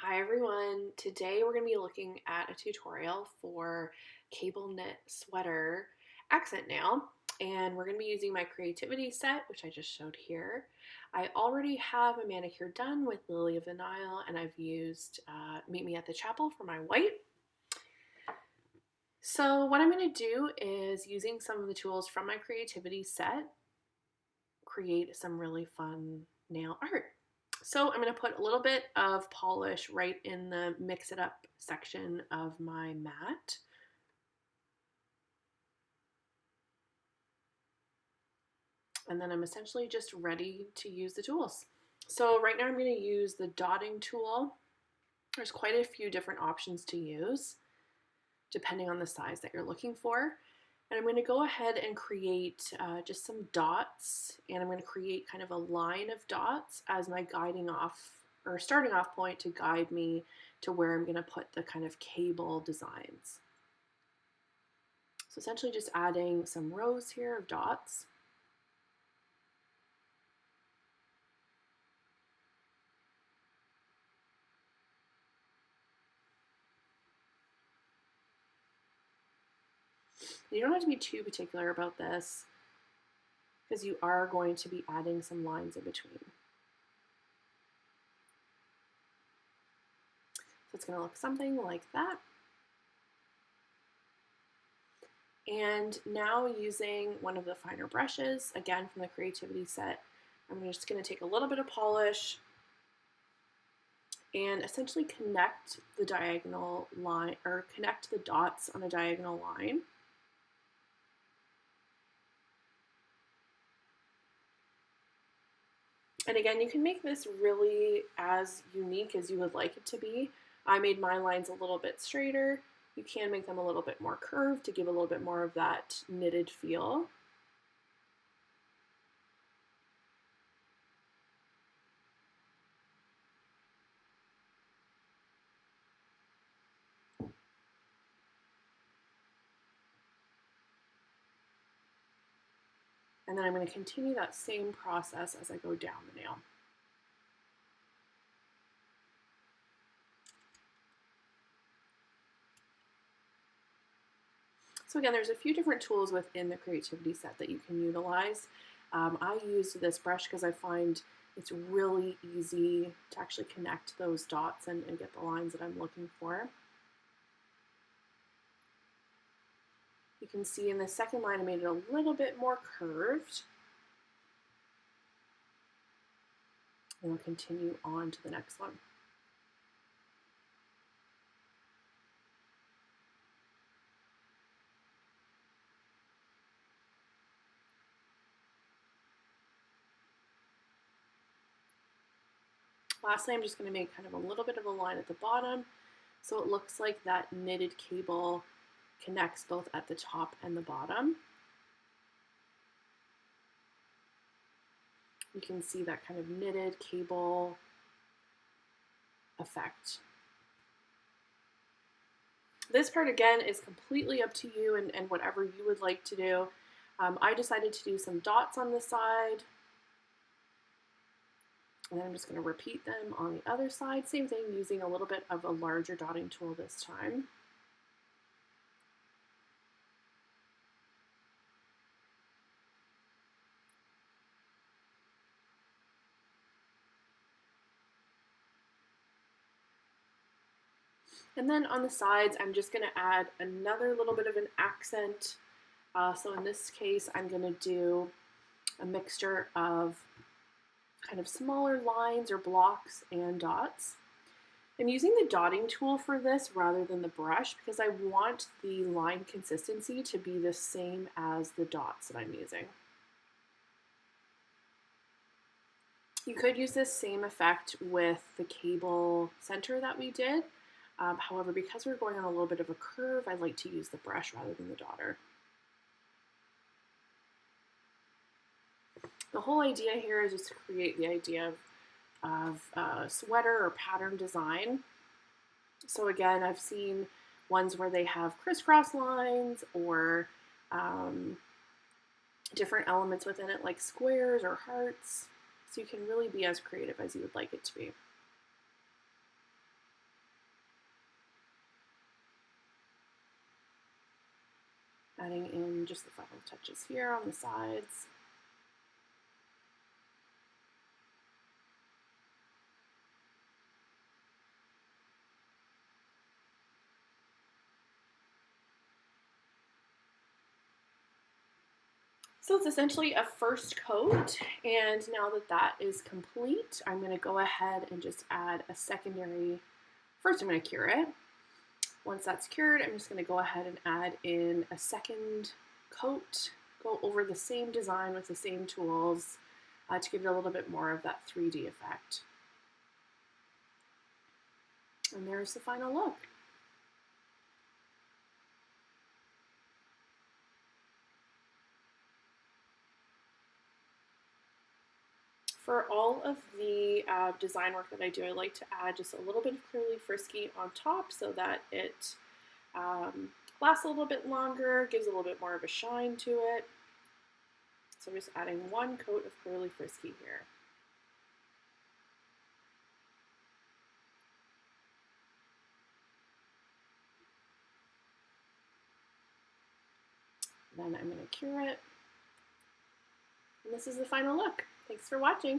Hi everyone, today we're going to be looking at a tutorial for cable knit sweater accent nail, and we're going to be using my creativity set, which I just showed here. I already have a manicure done with Lily of the Nile, and I've used Meet Me at the Chapel for my white. So what I'm going to do is, using some of the tools from my creativity set, create some really fun nail art. So I'm going to put a little bit of polish right in the mix it up section of my mat. And then I'm essentially just ready to use the tools. So right now I'm going to use the dotting tool. There's quite a few different options to use depending on the size that you're looking for. And I'm going to go ahead and create just some dots, and I'm going to create kind of a line of dots as my guiding off or starting off point to guide me to where I'm going to put the kind of cable designs. So essentially just adding some rows here of dots. You don't have to be too particular about this because you are going to be adding some lines in between. So it's going to look something like that. And now, using one of the finer brushes, again from the creativity set, I'm just going to take a little bit of polish and essentially connect the diagonal line, or connect the dots on a diagonal line. And again, you can make this really as unique as you would like it to be. I made my lines a little bit straighter. You can make them a little bit more curved to give a little bit more of that knitted feel. And then I'm going to continue that same process as I go down the nail. So again, there's a few different tools within the creativity set that you can utilize. I used this brush because I find it's really easy to actually connect those dots and get the lines that I'm looking for. You can see in the second line I made it a little bit more curved. And we'll continue on to the next one. Lastly, I'm just going to make kind of a little bit of a line at the bottom so it looks like that knitted cable connects both at the top and the bottom. You can see that kind of knitted cable effect. This part again is completely up to you and whatever you would like to do. I decided to do some dots on the side. And then I'm just going to repeat them on the other side. Same thing, using a little bit of a larger dotting tool this time. And then on the sides, I'm just going to add another little bit of an accent. So in this case, I'm going to do a mixture of kind of smaller lines or blocks and dots. I'm using the dotting tool for this rather than the brush because I want the line consistency to be the same as the dots that I'm using. You could use this same effect with the cable center that we did. However, because we're going on a little bit of a curve, I like to use the brush rather than the dotter. The whole idea here is just to create the idea of sweater or pattern design. So again, I've seen ones where they have crisscross lines or different elements within it like squares or hearts. So you can really be as creative as you would like it to be. Adding in just the final touches here on the sides. So it's essentially a first coat, and now that that is complete, I'm going to go ahead and just add a secondary. First, I'm going to cure it. Once that's cured, I'm just going to go ahead and add in a second coat, go over the same design with the same tools to give it a little bit more of that 3D effect. And there's the final look. For all of the design work that I do, I like to add just a little bit of Clearly Frisky on top so that it lasts a little bit longer, gives a little bit more of a shine to it. So I'm just adding one coat of Clearly Frisky here. Then I'm going to cure it. And this is the final look. Thanks for watching.